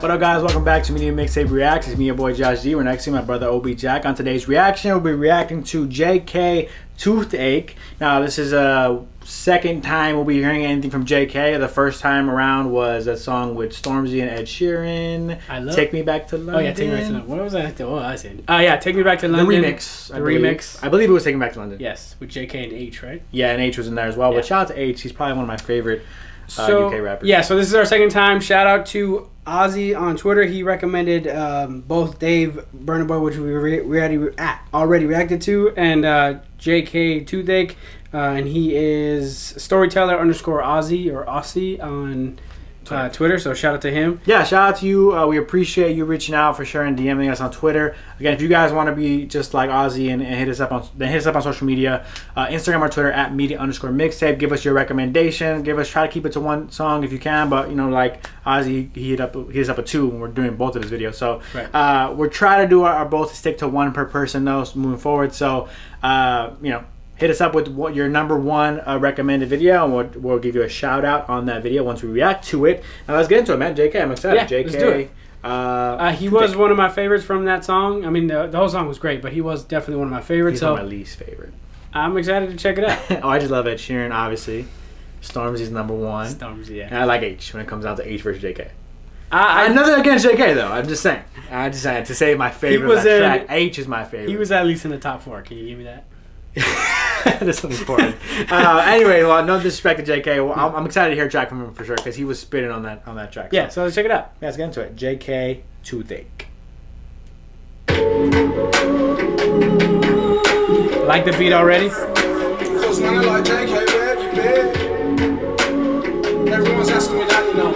What up, guys? Welcome back to Media Mixtape Reacts. It's me, your boy Josh G. We're next to my brother OB Jack. On today's reaction, we'll be reacting to Jaykae, Toothache. Now, this is a second time we'll be hearing anything from Jaykae. The first time around was a song with Stormzy and Ed Sheeran. Take Me Back to London. Oh yeah, Take Me Back to London. What was that? What was I saying? Oh yeah, Take Me Back to London. The remix. I believe it was Take Me Back to London. Yes, with Jaykae and H, right? Yeah, and H was in there as well. Yeah. But shout out to H. He's probably one of my favorite UK rappers. Yeah, so this is our second time. Shout out to Ozzy on Twitter. He recommended both Dave Burna Boy, which we already reacted to, and Jaykae Toothache. And he is storyteller_Ozzy or Aussie on Twitter, so shout out to him. Yeah, shout out to you. We appreciate you reaching out for sure and DMing us on Twitter. Again, if you guys want to be just like Ozzy and hit us up on social media, Instagram or Twitter at media_mixtape. Give us your recommendation. Try to keep it to one song if you can, but you know, like Ozzy, he hit us up with two when we're doing both of his videos. So right. We're trying to do our both to stick to one per person though, moving forward. So you know, hit us up with your number one recommended video, and we'll give you a shout out on that video once we react to it. Now let's get into it, man. Jaykae, I'm excited. Yeah, Jaykae, let's do it. He was one of my favorites from that song. I mean, the whole song was great, but he was definitely one of my favorites. He's one of my least favorite. I'm excited to check it out. Oh, I just love Ed Sheeran, obviously. Stormzy's number one. Stormzy, yeah. And I like H when it comes down to H versus Jaykae. Nothing against Jaykae though. I'm just saying. To say my favorite of that track. H is my favorite. He was at least in the top 4. Can you give me that? That's important. Anyway, well, no disrespect to Jaykae. Well, I'm excited to hear a track from him for sure because he was spitting on that track. Yeah, so let's check it out. Yeah, let's get into it. Jaykae Toothache. Like the beat already? Cause man, I like Jaykae, where you been? Everyone's asking me that, you know.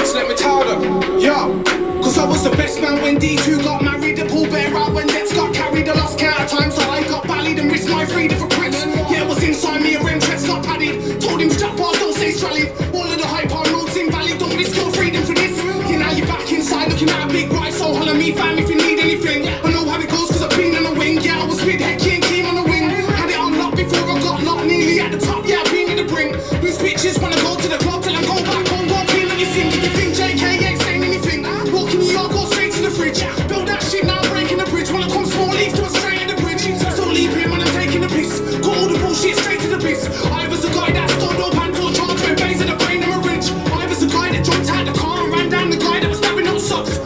So let me tell them, yo. Cause I was the best man when D2 got married. The Paul Bear out when Nets got carried. The lost count of time, so I got ballied and risked my freedom for Chris. Yeah, it was inside me, a Remtrex got padded. Told him strap bars, don't say strallied. All of the hype on roads invalid, don't risk your freedom for this. Yeah, now you're back inside looking at a big right. So holler me, fam, if you need anything. I know how it goes cause I've been on the wing. Yeah, I was with Hecky and Keem on the wing. Had it unlocked before I got locked, nearly at the top. Yeah, I've been in the brink. These bitches wanna go to the club till I go back home. Won't feel like you think. If you think Jaykae ain't saying anything, walking New York, go straight to the fridge. Build that shit now, breaking the bridge. When I come small, leave to a straight at the bridge. So leave him when I'm taking the piss. Got all the bullshit straight to the piss. I was the guy that stood up and told charge with bays in the brain of a ridge. I was the guy that jumped out the car and ran down the guy that was stabbing no socks.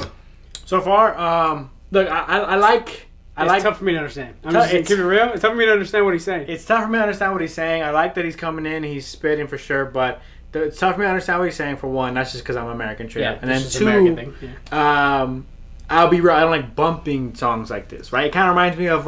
So far, look, I like. It's tough for me to understand. I'm just keep it real. It's tough for me to understand what he's saying. It's tough for me to understand what he's saying. I like that he's coming in, he's spitting for sure, but it's tough for me to understand what he's saying. For one, that's just because I'm American, true. Yeah, and then two, American thing. Yeah. I'll be real. I don't like bumping songs like this, right? It kind of reminds me of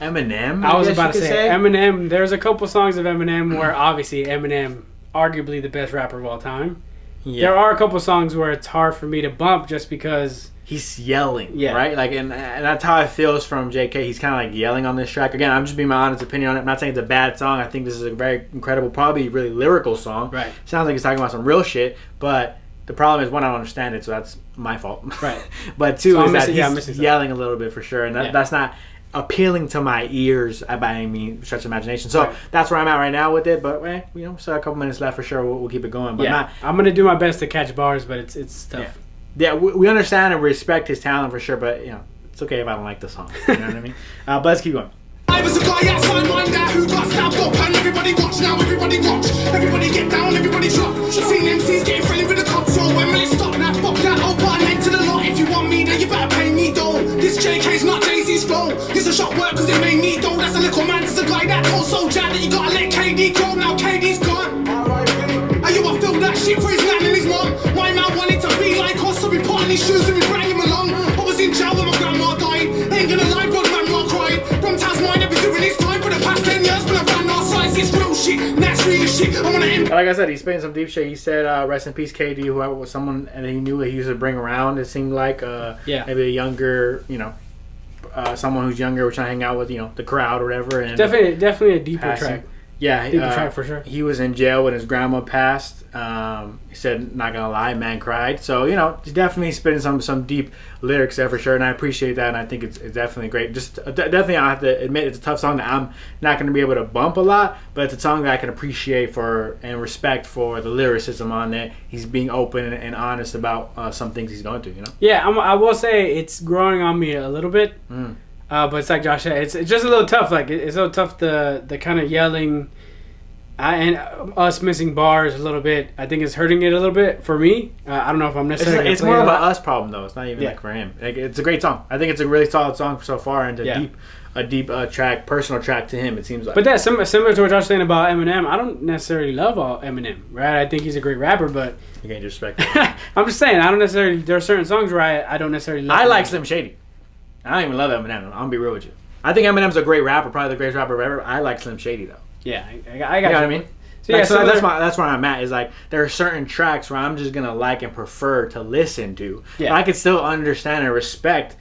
Eminem. I was about to say Eminem. There's a couple songs of Eminem where obviously Eminem, arguably the best rapper of all time. Yeah. There are a couple songs where it's hard for me to bump just because he's yelling, right? Like, and that's how it feels from Jaykae. He's kind of like yelling on this track. Again, I'm just being my honest opinion on it. I'm not saying it's a bad song. I think this is a very incredible, probably really lyrical song. Right. Sounds like he's talking about some real shit, but the problem is, one, I don't understand it, so that's my fault. Right. But two, is that he's yelling a little bit for sure, and that's not appealing to my ears by any means, stretch of imagination. So that's where I'm at right now with it. But you know, still a couple minutes left for sure. We'll keep it going. But I'm gonna do my best to catch bars, but it's tough. Yeah, we understand and respect his talent for sure, but you know, it's okay if I don't like the song. You know what I mean? But let's keep going. I was a guy outside my dad who got stabbed up, and everybody watch now, everybody watch. Everybody get down, everybody drop. Seen MCs getting friendly with the cops, so when will it stop? Now fuck that, I'll buy an egg to the lot. If you want me, then you better pay me though. This Jaykae's not Jay-Z's flow. It's a shot work cause it made me though. That's a little man, it's a guy that told Soldier that you gotta let KD go. Now KD's gone. Are you I feel that shit for his man and his mom? My man wanted to be like us, so we put on his shoes and we bring him along. I was in jail when my grandma died. Ain't gonna lie, but grandma cried. From Tasmania, I've been doing this time for the past 10 years, but I ran our size. It's real shit, that's real shit. I wanna end. Like I said, he's spitting some deep shit. He said, "Rest in peace, KD." Whoever was someone, and he knew that he used to bring around. It seemed like, maybe a younger, you know, someone who's younger, was trying to hang out with, you know, the crowd or whatever. And definitely a deeper track. Yeah, Deep track for sure. He was in jail when his grandma passed. He said, "Not gonna lie, man cried." So he's definitely spitting some deep lyrics there for sure, and I appreciate that. And I think it's definitely great. Just definitely, I have to admit, it's a tough song that I'm not gonna be able to bump a lot, but it's a song that I can appreciate for and respect for the lyricism on it. He's being open and honest about some things he's going through. Yeah, I will say it's growing on me a little bit. But it's like Josh said, it's just a little tough. Like it's a little tough the kind of yelling and us missing bars a little bit. I think it's hurting it a little bit for me. I don't know if I'm necessarily. It's more of a us problem though. It's not even like for him. Like, it's a great song. I think it's a really solid song so far, and a deep track, personal track to him. It seems like. But that's similar to what Josh was saying about Eminem. I don't necessarily love all Eminem, right? I think he's a great rapper, but you can't disrespect him. I'm just saying I don't necessarily. There are certain songs where I don't necessarily. Love I like Slim Shady. I don't even love Eminem. I'm gonna be real with you. I think Eminem's a great rapper, probably the greatest rapper ever. I like Slim Shady though. Yeah, I got you. Know what I mean? So, yeah, so that's where I'm at. Is like there are certain tracks where I'm just gonna like and prefer to listen to. Yeah. But I can still understand and respect.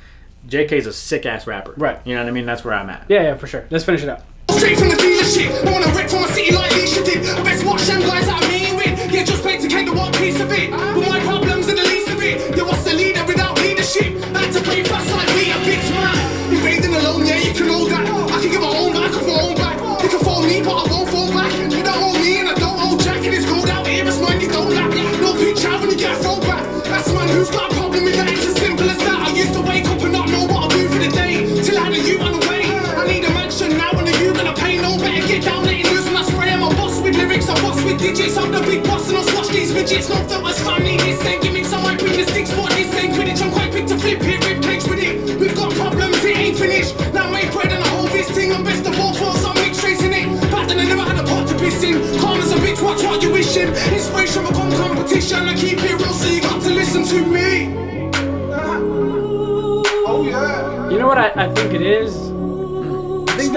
Jaykae's a sick ass rapper. Right. You know what I mean? That's where I'm at. Yeah, for sure. Let's finish it up. Straight from the dealership, I wanna rip from a city like Leisha did. I best watch them guys that I'm mean with. Yeah, just paid to take the one piece of it. But my problems are the least of it. Yeah, what's the leader without leadership? Had to play fast like we a bitch man. You're raising alone, yeah, you can hold that. I can give my own back off my own back. You can fall me, but I won't fall back. You don't hold me and I don't hold Jack. And it's cold out here, it's mine, you don't laugh. No pitch out when you get a throw back. That's the man who's got a problem with that. It's as simple as that. I used to wake up and not know what I'll do for the day. Till I had a you on the way. I need a mansion now and you gonna pay no better. Get down, letting loose when I spray. I'm a boss with lyrics, I boss with digits. I'm the big boss and I'll squash these midgets. No filters, family, this ain't gimmicks. I might bring the sticks, but this ain't Quidditch. I'm quite big to flip it, rib cage with it. We've got problems, it ain't finished. Now make bread and I hold this thing. I'm best of all worlds, I'm mixed tracing it. Back then I never had a pot to piss in. Calm as a bitch, watch what you wishing. Inspiration become competition. I keep it real, so you got to listen to me. Oh yeah. You know what I think it is? I think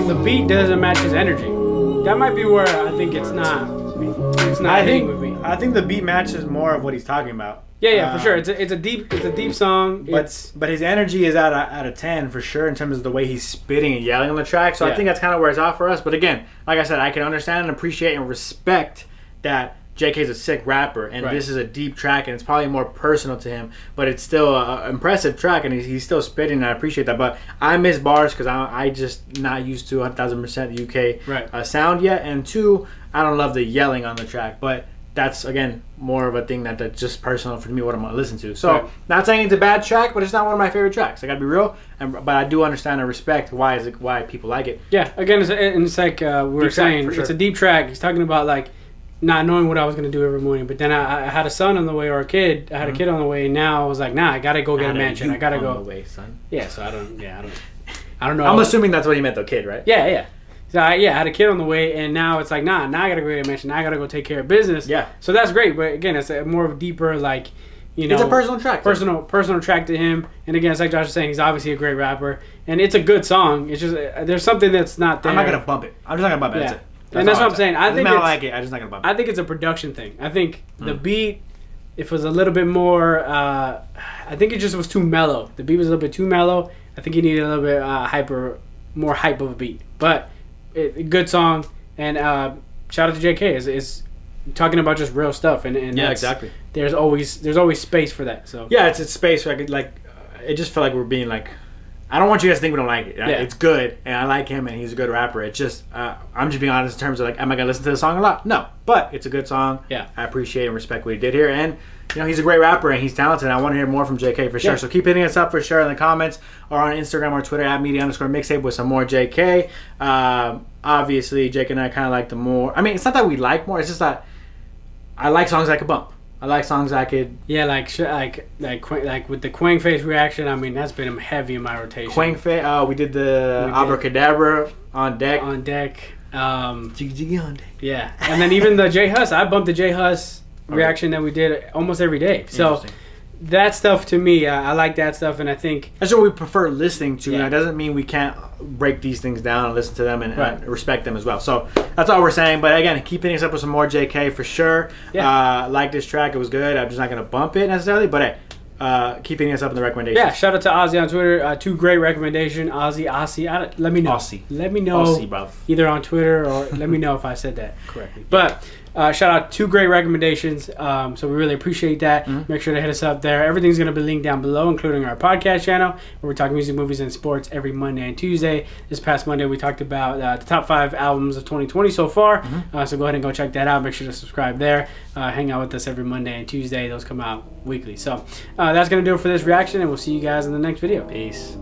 the beat doesn't match his energy. That might be where I think it's not hitting with me. I think the beat matches more of what he's talking about. Yeah, for sure. It's a deep song. But his energy is out of 10 for sure in terms of the way he's spitting and yelling on the track. So I think that's kind of where it's off for us. But again, like I said, I can understand and appreciate and respect that Jaykae's a sick rapper, and this is a deep track, and it's probably more personal to him, but it's still an impressive track, and he's still spitting, and I appreciate that. But I miss bars because I just not used to 1,000% UK sound yet, and two, I don't love the yelling on the track, but that's, again, more of a thing that's just personal for me, what I'm going to listen to. So, not saying it's a bad track, but it's not one of my favorite tracks. I got to be real, but I do understand and respect why people like it. Yeah, again, it's like we were saying, it's a deep track. He's talking about, like, not knowing what I was going to do every morning. But then I had a son on the way, or a kid. I had a kid on the way, and now I was like, nah, I got to go get a mansion. I got to go. On the way, son. Yeah, so I don't know. I'm assuming that's what he meant, though, kid, right? Yeah. So I had a kid on the way, and now it's like, now I got to go get a mansion. Now I got to go take care of business. Yeah. So that's great. But again, it's a more of a deeper, like, it's a personal track. Personal track to him. And again, it's like Josh was saying, he's obviously a great rapper. And it's a good song. It's just, there's something that's not there. I'm not going to bump it. I'm just not going to bump it. That's it. And that's what I'm saying. I think I like it. I'm just not gonna bump it. I think it's a production thing. I think the beat, if it was a little bit more, I think it just was too mellow. The beat was a little bit too mellow. I think he needed a little bit more hype of a beat. But good song, and shout out to Jaykae. Is talking about just real stuff, and yeah, exactly. There's always space for that. So yeah, it's space where I could, like, it just felt like we're being like, I don't want you guys to think we don't like it. Yeah. It's good, and I like him, and he's a good rapper. It's just, I'm just being honest in terms of, like, am I going to listen to the song a lot? No. But it's a good song. Yeah. I appreciate and respect what he did here. And, he's a great rapper, and he's talented. And I want to hear more from Jaykae for sure. Yeah. So keep hitting us up for sure in the comments or on Instagram or Twitter at media_mixtape with some more Jaykae. Obviously, Jake and I kind of like the more. I mean, it's not that we like more. It's just that I like songs I could bump. I like songs I could... Yeah, like with the Quang Face reaction, I mean, that's been heavy in my rotation. Quang Face, we did the Abracadabra on deck. On deck. Jiggy Jiggy on deck. Yeah. And then even the J Hus, I bumped the J Hus reaction that we did almost every day. So that stuff, to me, I like that stuff, and I think... That's what we prefer listening to. Yeah. It doesn't mean we can't break these things down and listen to them and respect them as well. So that's all we're saying. But again, keep hitting us up with some more Jaykae for sure. Yeah. Like this track. It was good. I'm just not going to bump it necessarily. But hey, keeping us up in the recommendations. Yeah, shout out to Ozzy on Twitter. 2 great recommendations. Aussie. Let me know. Aussie. Let me know. Aussie, bro. Either on Twitter or let me know if I said that correctly. But shout out 2 great recommendations. So we really appreciate that. Make sure to hit us up there. Everything's going to be linked down below, including our podcast channel, where we're talking music, movies, and sports every Monday and Tuesday. This past Monday, we talked about the top 5 albums of 2020 so far. So go ahead and go check that out. Make sure to subscribe there. Hang out with us every Monday and Tuesday. Those come out weekly. So that's going to do it for this reaction, and we'll see you guys in the next video. Peace.